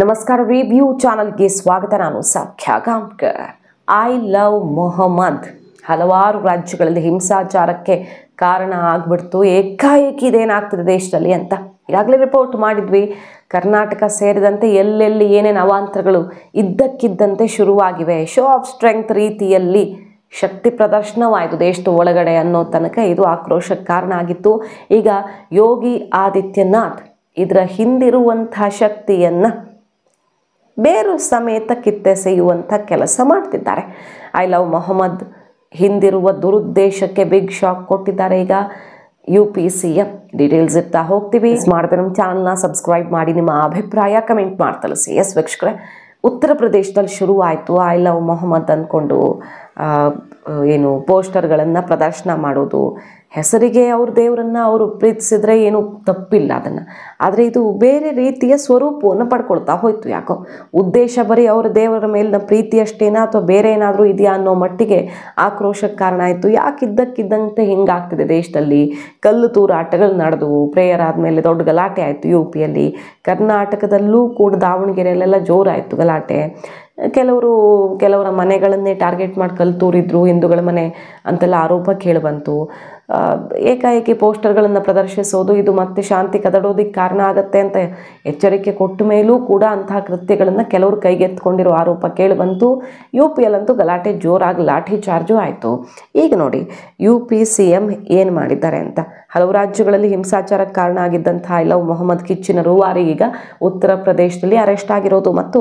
ನಮಸ್ಕಾರ ರಿವ್ಯೂ ಚಾನಲ್ಗೆ ಸ್ವಾಗತ. ನಾನು ಸೌಖ್ಯ ಗಾಂವ್ಕರ್. ಐ ಲವ್ ಮೊಹಮ್ಮದ್ ಹಲವಾರು ರಾಜ್ಯಗಳಲ್ಲಿ ಹಿಂಸಾಚಾರಕ್ಕೆ ಕಾರಣ ಆಗ್ಬಿಡ್ತು. ಏಕಾಏಕಿ ಇದೇನಾಗ್ತದೆ ದೇಶದಲ್ಲಿ ಅಂತ ಈಗಾಗಲೇ ರಿಪೋರ್ಟ್ ಮಾಡಿದ್ವಿ. ಕರ್ನಾಟಕ ಸೇರಿದಂತೆ ಎಲ್ಲೆಲ್ಲಿ ಏನೇನು ಅವಾಂತರಗಳು ಇದ್ದಕ್ಕಿದ್ದಂತೆ ಶುರುವಾಗಿವೆ. ಶೋ ಆಫ್ ಸ್ಟ್ರೆಂಗ್ತ್ ರೀತಿಯಲ್ಲಿ ಶಕ್ತಿ ಪ್ರದರ್ಶನವಾಯಿತು ದೇಶದ ಒಳಗಡೆ ಅನ್ನೋ ತನಕ ಇದು ಆಕ್ರೋಶಕ್ಕೆ ಕಾರಣ ಆಗಿತ್ತು. ಈಗ ಯೋಗಿ ಆದಿತ್ಯನಾಥ್ ಇದರ ಹಿಂದಿರುವಂಥ ಶಕ್ತಿಯನ್ನು ಬೇರು ಸಮೇತ ಕಿತ್ತೆಸೆಯುವಂಥ ಕೆಲಸ ಮಾಡ್ತಿದ್ದಾರೆ. ಐ ಲವ್ ಮೊಹಮ್ಮದ್ ಹಿಂದಿರುವ ದುರುದ್ದೇಶಕ್ಕೆ ಬಿಗ್ ಶಾಕ್ ಕೊಟ್ಟಿದ್ದಾರೆ ಈಗ UP CM. ಡೀಟೇಲ್ಸ್ ಇರ್ತಾ ಹೋಗ್ತೀವಿ. ಮಾಡಿದ್ರೆ ನಮ್ಮ ಚಾನಲ್ನ ಸಬ್ಸ್ಕ್ರೈಬ್ ಮಾಡಿ, ನಿಮ್ಮ ಅಭಿಪ್ರಾಯ ಕಮೆಂಟ್ ಮಾಡಿ ತಿಳಿಸಿ. ಎಸ್ ವೀಕ್ಷಕರೇ, ಉತ್ತರ ಪ್ರದೇಶದಲ್ಲಿ ಶುರುವಾಯಿತು ಐ ಲವ್ ಮೊಹಮ್ಮದ್ ಅಂದ್ಕೊಂಡು ಏನು ಪೋಸ್ಟರ್ಗಳನ್ನು ಪ್ರದರ್ಶನ ಮಾಡೋದು. ಹೆಸರಿಗೆ ಅವ್ರ ದೇವರನ್ನು ಅವರು ಪ್ರೀತಿಸಿದ್ರೆ ಏನೂ ತಪ್ಪಿಲ್ಲ ಅದನ್ನು, ಆದರೆ ಇದು ಬೇರೆ ರೀತಿಯ ಸ್ವರೂಪವನ್ನು ಪಡ್ಕೊಳ್ತಾ ಹೋಯ್ತು. ಯಾಕೋ ಉದ್ದೇಶ ಬರೀ ಅವರ ದೇವರ ಮೇಲಿನ ಪ್ರೀತಿ ಅಷ್ಟೇನಾ ಅಥವಾ ಬೇರೆ ಏನಾದರೂ ಇದೆಯಾ ಅನ್ನೋ ಮಟ್ಟಿಗೆ ಆಕ್ರೋಶಕ್ಕೆ ಕಾರಣ ಆಯಿತು. ಯಾಕಿದ್ದಕ್ಕಿದ್ದಂತೆ ಹಿಂಗಾಗ್ತಿದೆ ದೇಶದಲ್ಲಿ. ಕಲ್ಲು ತೂರಾಟಗಳು ನಡೆದವು. ಪ್ರೇಯರ್ ಆದಮೇಲೆ ದೊಡ್ಡ ಗಲಾಟೆ ಆಯಿತು UPಯಲ್ಲಿ. ಕರ್ನಾಟಕದಲ್ಲೂ ಕೂಡ ದಾವಣಗೆರೆಯಲ್ಲೆಲ್ಲ ಜೋರಾಯಿತು ಗಲಾಟೆ. ಕೆಲವರ ಮನೆಗಳನ್ನೇ ಟಾರ್ಗೆಟ್ ಮಾಡಿ ಕಲ್ಲು ತೂರಿದ್ರು, ಹಿಂದೂಗಳ ಮನೆ ಅಂತೆಲ್ಲ ಆರೋಪ ಕೇಳಿಬಂತು. ಏಕಾಏಕಿ ಪೋಸ್ಟರ್ಗಳನ್ನು ಪ್ರದರ್ಶಿಸೋದು ಇದು ಮತ್ತೆ ಶಾಂತಿ ಕದಡೋದಕ್ಕೆ ಕಾರಣ ಆಗುತ್ತೆ ಅಂತ ಎಚ್ಚರಿಕೆ ಕೊಟ್ಟ ಮೇಲೂ ಕೂಡ ಅಂತಹ ಕೃತ್ಯಗಳನ್ನು ಕೆಲವರು ಕೈಗೆತ್ತಿಕೊಂಡಿರೋ ಆರೋಪ ಕೇಳಿಬಂತು. UPಯಲ್ಲಂತೂ ಗಲಾಟೆ ಜೋರಾಗಿ ಲಾಠಿ ಚಾರ್ಜು ಆಯಿತು. ಈಗ ನೋಡಿ UP CM ಏನು ಮಾಡಿದ್ದಾರೆ ಅಂತ. ಹಲವು ರಾಜ್ಯಗಳಲ್ಲಿ ಹಿಂಸಾಚಾರಕ್ಕೆ ಕಾರಣ ಆಗಿದ್ದಂಥ ಐ ಲವ್ ಮೊಹಮ್ಮದ್ ಕಿಚ್ಚಿನ ರೂವಾರಿ ಈಗ ಉತ್ತರ ಪ್ರದೇಶದಲ್ಲಿ ಅರೆಸ್ಟ್ ಆಗಿರೋದು ಮತ್ತು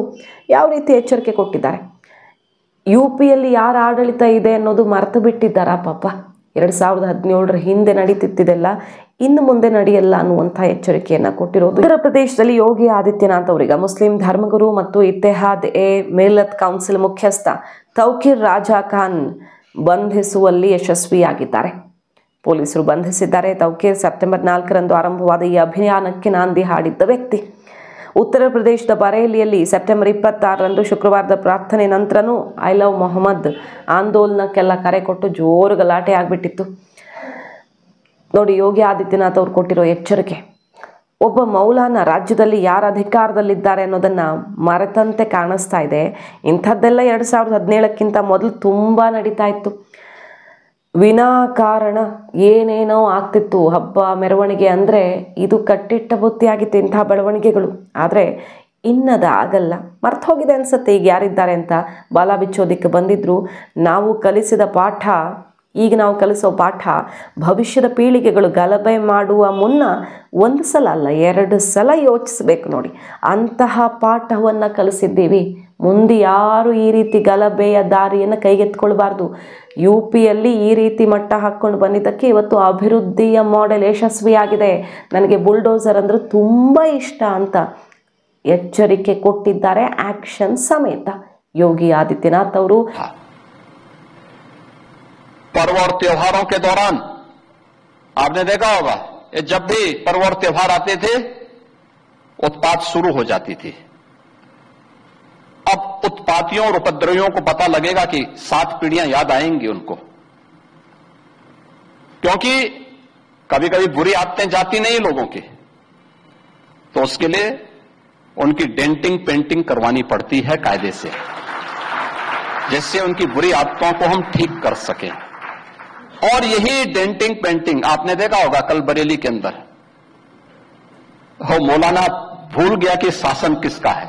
ಯಾವ ರೀತಿ ಎಚ್ಚರಿಕೆ ಕೊಟ್ಟಿದ್ದಾರೆ. UPಯಲ್ಲಿ ಯಾರ ಆಡಳಿತ ಇದೆ ಅನ್ನೋದು ಮರೆತು ಬಿಟ್ಟಿದ್ದಾರಾ ಪಾಪ. 2017 ಹಿಂದೆ ನಡೀತಿದ್ದೆಲ್ಲ ಇನ್ನು ಮುಂದೆ ನಡೆಯಲ್ಲ ಅನ್ನುವಂಥ ಎಚ್ಚರಿಕೆಯನ್ನು ಕೊಟ್ಟಿರೋದು. ಉತ್ತರ ಪ್ರದೇಶದಲ್ಲಿ ಯೋಗಿ ಆದಿತ್ಯನಾಥ್ ಅವರೀಗ ಮುಸ್ಲಿಂ ಧರ್ಮಗುರು ಮತ್ತು ಇತ್ತೆಹಾದ್ ಎ ಮಿಲ್ಲತ್ ಕೌನ್ಸಿಲ್ ಮುಖ್ಯಸ್ಥ ತೌಕೀರ್ ರಾಜಾ ಖಾನ್ ಬಂಧಿಸುವಲ್ಲಿ ಯಶಸ್ವಿಯಾಗಿದ್ದಾರೆ. ಪೊಲೀಸರು ಬಂಧಿಸಿದ್ದಾರೆ. ತೌಕೀರ್ ಸೆಪ್ಟೆಂಬರ್ 4ರಂದು ಆರಂಭವಾದ ಈ ಅಭಿಯಾನಕ್ಕೆ ನಾಂದಿ ಹಾಡಿದ್ದ ವ್ಯಕ್ತಿ. ಉತ್ತರ ಪ್ರದೇಶದ ಬರೇಲಿಯಲ್ಲಿ ಸೆಪ್ಟೆಂಬರ್ 26ರಂದು ಶುಕ್ರವಾರದ ಪ್ರಾರ್ಥನೆ ನಂತರನೂ ಐ ಲವ್ ಮೊಹಮ್ಮದ್ ಆಂದೋಲನಕ್ಕೆಲ್ಲ ಕರೆ ಕೊಟ್ಟು ಜೋರು ಗಲಾಟೆ ಆಗಿಬಿಟ್ಟಿತ್ತು. ನೋಡಿ ಯೋಗಿ ಆದಿತ್ಯನಾಥ್ ಅವ್ರು ಕೊಟ್ಟಿರೋ ಎಚ್ಚರಿಕೆ. ಒಬ್ಬ ಮೌಲಾನ ರಾಜ್ಯದಲ್ಲಿ ಯಾರು ಅಧಿಕಾರದಲ್ಲಿದ್ದಾರೆ ಅನ್ನೋದನ್ನು ಮರೆತಂತೆ ಕಾಣಿಸ್ತಾ ಇದೆ. ಇಂಥದ್ದೆಲ್ಲ 2017ಕ್ಕಿಂತ ಮೊದಲು ತುಂಬ ನಡೀತಾ ಇತ್ತು. ವಿನಾಕಾರಣ ಏನೇನೋ ಆಗ್ತಿತ್ತು. ಹಬ್ಬ ಮೆರವಣಿಗೆ ಅಂದರೆ ಇದು ಕಟ್ಟಿಟ್ಟ ಬುತ್ತಿಯಾಗಿತ್ತು ಇಂಥ ಬೆಳವಣಿಗೆಗಳು. ಆದರೆ ಇನ್ನದ ಆಗಲ್ಲ. ಮರ್ತು ಹೋಗಿದೆ ಅನಿಸುತ್ತೆ ಈಗ ಯಾರಿದ್ದಾರೆ ಅಂತ. ಬಾಲ ಬಿಚ್ಚೋದಿಕ್ಕೆ ಬಂದಿದ್ರು. ನಾವು ಕಲಿಸಿದ ಪಾಠ, ಈಗ ನಾವು ಕಲಿಸೋ ಪಾಠ ಭವಿಷ್ಯದ ಪೀಳಿಗೆಗಳು ಗಲಭೆ ಮಾಡುವ ಮುನ್ನ 1 ಸಲ ಅಲ್ಲ 2 ಸಲ ಯೋಚಿಸಬೇಕು ನೋಡಿ. ಅಂತಹ ಪಾಠವನ್ನು ಕಲಿಸಿದ್ದೀವಿ. ಮುಂದೆ ಯಾರು ಈ ರೀತಿ ಗಲಭೆಯ ದಾರಿಯನ್ನು ಕೈಗೆತ್ಕೊಳ್ಬಾರ್ದು. UPಯಲ್ಲಿ ಈ ರೀತಿ ಮಟ್ಟ ಹಾಕ್ಕೊಂಡು ಬಂದಿದ್ದಕ್ಕೆ ಇವತ್ತು ಅಭಿವೃದ್ಧಿಯ ಮಾಡೆಲ್ ಯಶಸ್ವಿಯಾಗಿದೆ. ನನಗೆ ಬುಲ್ಡೋಸರ್ ಅಂದರೆ ತುಂಬ ಇಷ್ಟ ಅಂತ ಎಚ್ಚರಿಕೆ ಕೊಟ್ಟಿದ್ದಾರೆ ಆಕ್ಷನ್ ಸಮೇತ ಯೋಗಿ ಆದಿತ್ಯನಾಥ್ ಅವರು. पर्व और त्योहारों के दौरान आपने देखा होगा जब भी पर्व और त्योहार आते थे उत्पात शुरू हो जाती थी. अब उत्पातियों और उपद्रवियों को पता लगेगा कि 7 पीढ़ियां याद आएंगी उनको, क्योंकि कभी कभी बुरी आदतें जाती नहीं लोगों की, तो उसके लिए उनकी डेंटिंग पेंटिंग करवानी पड़ती है कायदे से, जिससे उनकी बुरी आदतों को हम ठीक कर सकें. और यही डेंटिंग पेंटिंग आपने देखा होगा कल बरेली के अंदर मौलाना भूल गया कि शासन किसका है.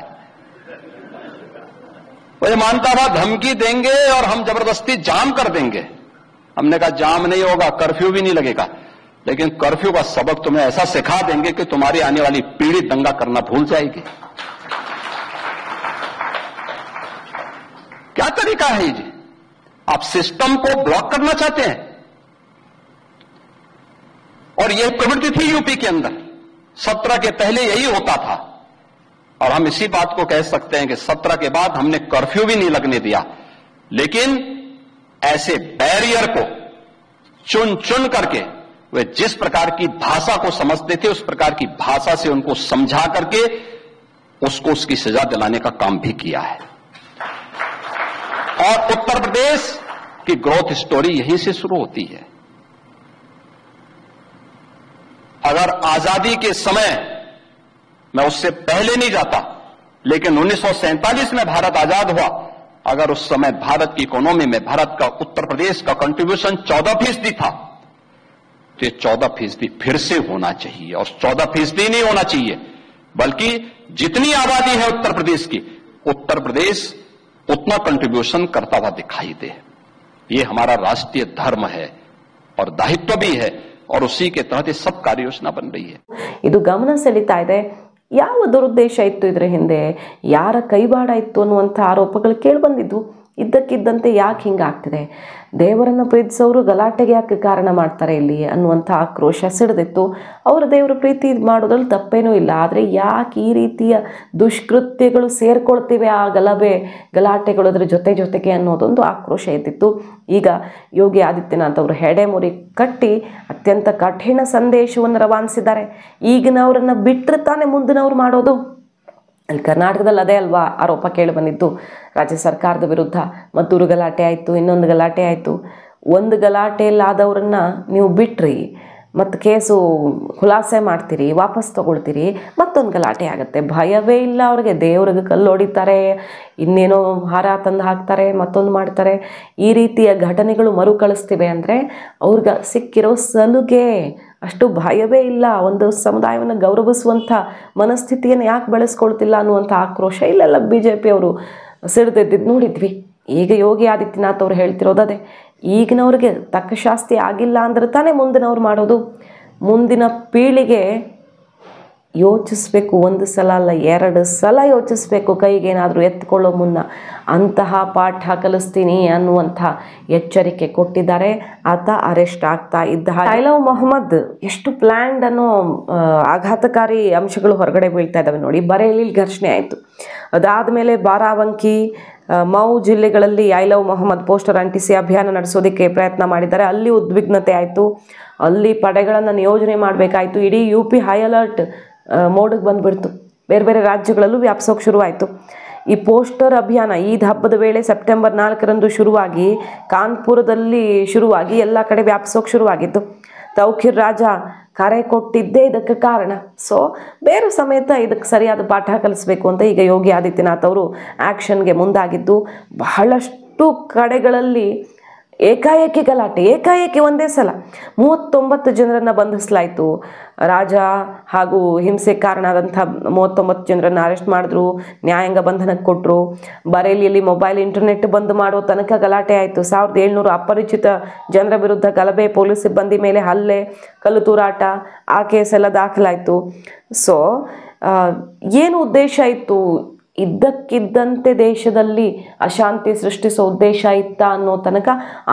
वो ये मानता था धमकी देंगे और हम जबरदस्ती जाम कर देंगे. हमने कहा जाम नहीं होगा, कर्फ्यू भी नहीं लगेगा, लेकिन कर्फ्यू का सबक तुम्हें ऐसा सिखा देंगे कि तुम्हारी आने वाली पीढ़ी दंगा करना भूल जाएगी. क्या तरीका है जी? आप सिस्टम को ब्लॉक करना चाहते हैं. और यह प्रवृत्ति थी UP के अंदर. 17 के पहले यही होता था. और हम इसी बात को कह सकते हैं कि 17 के बाद हमने कर्फ्यू भी नहीं लगने दिया, लेकिन ऐसे बैरियर को चुन चुन करके वे जिस प्रकार की भाषा को समझते थे उस प्रकार की भाषा से उनको समझा करके उसको उसकी सजा दिलाने का काम भी किया है. और उत्तर प्रदेश की ग्रोथ स्टोरी यहीं से शुरू होती है. अगर आजादी के समय मैं उससे पहले नहीं जाता लेकिन 1947 में भारत आजाद हुआ, अगर उस समय भारत की इकोनॉमी में भारत का उत्तर प्रदेश का कंट्रीब्यूशन 14% था, तो ये 14% फिर से होना चाहिए। और 14% नहीं होना चाहिए, बल्कि जितनी आबादी है उत्तर प्रदेश की, उत्तर प्रदेश उतना कंट्रीब्यूशन करता हुआ दिखाई दे। ये हमारा राष्ट्रीय धर्म है और दायित्व भी है, और उसी के तहत ये सब कार्य योजना बन रही है। ಇದು ಗಮನ ಸೆಳೀತಾ ಇದೆ. ಯಾವ ದುರುದ್ದೇಶ ಇತ್ತು ಇದರ ಹಿಂದೆ, ಯಾರ ಕೈವಾಡ ಇತ್ತು ಅನ್ನುವಂಥ ಆರೋಪಗಳು ಕೇಳಿಬಂದಿದ್ದು. ಇದ್ದಕ್ಕಿದ್ದಂತೆ ಯಾಕೆ ಹಿಂಗಾಗ್ತಿದೆ, ದೇವರನ್ನು ಪ್ರೀತಿಸೋರು ಗಲಾಟೆಗೆ ಯಾಕೆ ಕಾರಣ ಮಾಡ್ತಾರೆ ಇಲ್ಲಿ ಅನ್ನುವಂಥ ಆಕ್ರೋಶ ಸಿಡಿದಿತ್ತು. ಅವರು ದೇವರ ಪ್ರೀತಿ ಮಾಡೋದ್ರಲ್ಲಿ ತಪ್ಪೇನೂ ಇಲ್ಲ, ಆದರೆ ಯಾಕೆ ಈ ರೀತಿಯ ದುಷ್ಕೃತ್ಯಗಳು ಸೇರ್ಕೊಳ್ತಿವೆ, ಆ ಗಲಾಟೆಗಳು ಅದರ ಜೊತೆಗೆ ಅನ್ನೋದೊಂದು ಆಕ್ರೋಶ ಇದ್ದಿತ್ತು. ಈಗ ಯೋಗಿ ಆದಿತ್ಯನಾಥ್ ಅವರು ಹೆಡೆಮುರಿ ಕಟ್ಟಿ ಅತ್ಯಂತ ಕಠಿಣ ಸಂದೇಶವನ್ನು ರವಾನಿಸಿದ್ದಾರೆ. ಈಗಿನವರನ್ನು ಬಿಟ್ಟರೆ ತಾನೇ ಮುಂದಿನವ್ರು ಮಾಡೋದು. ಅಲ್ಲಿ ಕರ್ನಾಟಕದಲ್ಲಿ ಅದೇ ಅಲ್ವಾ ಆರೋಪ ಕೇಳಿ ಬಂದಿದ್ದು, ರಾಜ್ಯ ಸರ್ಕಾರದ ವಿರುದ್ಧ. ಮದ್ದೂರು ಗಲಾಟೆ ಆಯಿತು, ಇನ್ನೊಂದು ಗಲಾಟೆ ಆಯಿತು. ಒಂದು ಗಲಾಟೆಯಲ್ಲಾದವ್ರನ್ನ ನೀವು ಬಿಟ್ರಿ, ಮತ್ತು ಕೇಸು ಖುಲಾಸೆ ಮಾಡ್ತೀರಿ, ವಾಪಸ್ ತೊಗೊಳ್ತೀರಿ, ಮತ್ತೊಂದು ಗಲಾಟೆ ಆಗುತ್ತೆ. ಭಯವೇ ಇಲ್ಲ ಅವ್ರಿಗೆ. ದೇವ್ರಿಗೆ ಕಲ್ಲು ಹೊಡಿತಾರೆ, ಇನ್ನೇನೋ ಹಾರ ತಂದು ಹಾಕ್ತಾರೆ, ಮತ್ತೊಂದು ಮಾಡ್ತಾರೆ. ಈ ರೀತಿಯ ಘಟನೆಗಳು ಮರುಕಳಿಸ್ತಿವೆ ಅಂದರೆ ಅವ್ರಿಗೆ ಸಿಕ್ಕಿರೋ ಸಲುಗೆ. ಅಷ್ಟು ಭಯವೇ ಇಲ್ಲ. ಒಂದು ಸಮುದಾಯವನ್ನು ಗೌರವಿಸುವಂಥ ಮನಸ್ಥಿತಿಯನ್ನು ಯಾಕೆ ಬೆಳೆಸ್ಕೊಳ್ತಿಲ್ಲ ಅನ್ನುವಂಥ ಆಕ್ರೋಶ ಇಲ್ಲೆಲ್ಲ BJP ಅವರು ಸಿಡಿದಿದ್ದು ನೋಡಿದ್ವಿ. ಈಗ ಯೋಗಿ ಆದಿತ್ಯನಾಥ್ ಅವರು ಹೇಳ್ತಿರೋದೇ, ಈಗಿನವ್ರಿಗೆ ತಕ್ಕ ಶಾಸ್ತಿ ಆಗಿಲ್ಲ ಅಂದ್ರೆ ತಾನೇ ಮುಂದಿನವ್ರು ಮಾಡೋದು. ಮುಂದಿನ ಪೀಳಿಗೆ ಯೋಚಿಸ್ಬೇಕು, ಒಂದು ಸಲ ಅಲ್ಲ 2 ಸಲ ಯೋಚಿಸ್ಬೇಕು ಕೈಗೇನಾದರೂ ಎತ್ಕೊಳ್ಳೋ ಮುನ್ನ. ಅಂತಹ ಪಾಠ ಕಲಿಸ್ತೀನಿ ಅನ್ನುವಂಥ ಎಚ್ಚರಿಕೆ ಕೊಟ್ಟಿದ್ದಾರೆ. ಆತ ಅರೆಸ್ಟ್ ಆಗ್ತಾ ಇದ್ದ ಐ ಲವ್ ಮೊಹಮ್ಮದ್ ಎಷ್ಟು ಪ್ಲ್ಯಾಂಡ್ ಅನ್ನೋ ಆಘಾತಕಾರಿ ಅಂಶಗಳು ಹೊರಗಡೆ ಬೀಳ್ತಾ ಇದ್ದಾವೆ ನೋಡಿ. ಬರೇಲಿ ಘರ್ಷಣೆ ಆಯಿತು, ಅದಾದಮೇಲೆ ಬಾರಾವಂಕಿ, ಮೌ ಜಿಲ್ಲೆಗಳಲ್ಲಿ ಐ ಲವ್ ಮೊಹಮ್ಮದ್ ಪೋಸ್ಟರ್ ಅಂಟಿಸಿ ಅಭಿಯಾನ ನಡೆಸೋದಕ್ಕೆ ಪ್ರಯತ್ನ ಮಾಡಿದ್ದಾರೆ. ಅಲ್ಲಿ ಉದ್ವಿಗ್ನತೆ ಆಯಿತು, ಅಲ್ಲಿ ಪಡೆಗಳನ್ನು ನಿಯೋಜನೆ ಮಾಡಬೇಕಾಯಿತು. ಇಡೀ UP ಹೈ ಅಲರ್ಟ್ ಮೋಡಿಗೆ ಬಂದುಬಿಡ್ತು. ಬೇರೆ ಬೇರೆ ರಾಜ್ಯಗಳಲ್ಲೂ ವ್ಯಾಪಿಸೋಕೆ ಶುರುವಾಯಿತು. ಈ ಪೋಸ್ಟರ್ ಅಭಿಯಾನ ಈದ್ ಹಬ್ಬದ ವೇಳೆ ಸೆಪ್ಟೆಂಬರ್ 4ರಂದು ಶುರುವಾಗಿ, ಕಾನ್ಪುರದಲ್ಲಿ ಶುರುವಾಗಿ ಎಲ್ಲ ಕಡೆ ವ್ಯಾಪಿಸೋಕೆ ಶುರುವಾಗಿತ್ತು. ತೌಖೀರ್ ರಾಜ ಕರೆ ಕೊಟ್ಟಿದ್ದೇ ಇದಕ್ಕೆ ಕಾರಣ. ಸೊ ಬೇರೆ ಸಮೇತ ಇದಕ್ಕೆ ಸರಿಯಾದ ಪಾಠ ಕಲಿಸ್ಬೇಕು ಅಂತ ಈಗ ಯೋಗಿ ಆದಿತ್ಯನಾಥ್ ಅವರು ಆ್ಯಕ್ಷನ್ಗೆ ಮುಂದಾಗಿದ್ದು, ಬಹಳಷ್ಟು ಕಡೆಗಳಲ್ಲಿ ಏಕಾಏಕಿ ಗಲಾಟೆ, ಏಕಾಏಕಿ ಒಂದೇ ಸಲ 39 ಜನರನ್ನು ಬಂಧಿಸಲಾಯಿತು. ರಾಜ ಹಾಗೂ ಹಿಂಸೆಗೆ ಕಾರಣವಾದಂಥ 39 ಜನರನ್ನು ಅರೆಸ್ಟ್ ಮಾಡಿದ್ರು, ನ್ಯಾಯಾಂಗ ಬಂಧನಕ್ಕೆ ಕೊಟ್ಟರು. ಬರೇಲಿಯಲ್ಲಿ ಮೊಬೈಲ್ ಇಂಟರ್ನೆಟ್ ಬಂದ್ ಮಾಡೋ ತನಕ ಗಲಾಟೆ ಆಯಿತು. 1700 ಅಪರಿಚಿತ ಜನರ ವಿರುದ್ಧ ಗಲಭೆ, ಪೊಲೀಸ್ ಸಿಬ್ಬಂದಿ ಮೇಲೆ ಹಲ್ಲೆ, ಕಲ್ಲು ತೂರಾಟ, ಆ ಕೇಸೆಲ್ಲ ದಾಖಲಾಯಿತು. ಸೊ ಏನು ಉದ್ದೇಶ ಇತ್ತು? ಇದ್ದಕ್ಕಿದ್ದಂತೆ ದೇಶದಲ್ಲಿ ಅಶಾಂತಿ ಸೃಷ್ಟಿಸೋ ಉದ್ದೇಶ ಇತ್ತ ಅನ್ನೋ ತನಕ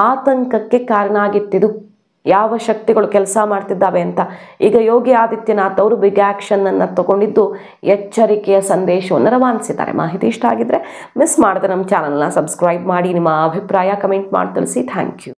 ಆತಂಕಕ್ಕೆ ಕಾರಣ ಆಗಿತ್ತಿದು. ಯಾವ ಶಕ್ತಿಗಳು ಕೆಲಸ ಮಾಡ್ತಿದ್ದಾವೆ ಅಂತ. ಈಗ ಯೋಗಿ ಆದಿತ್ಯನಾಥ್ ಅವರು ಬಿಗ್ ಆ್ಯಕ್ಷನನ್ನು ತಗೊಂಡಿದ್ದು ಎಚ್ಚರಿಕೆಯ ಸಂದೇಶವನ್ನು ರವಾನಿಸಿದ್ದಾರೆ. ಮಾಹಿತಿ ಇಷ್ಟ ಆಗಿದ್ರೆ ಮಿಸ್ ಮಾಡದೆ ನಮ್ಮ ಚಾನಲ್ನ ಸಬ್ಸ್ಕ್ರೈಬ್ ಮಾಡಿ, ನಿಮ್ಮ ಅಭಿಪ್ರಾಯ ಕಮೆಂಟ್ ಮಾಡಿ ತಿಳಿಸಿ. Thank you.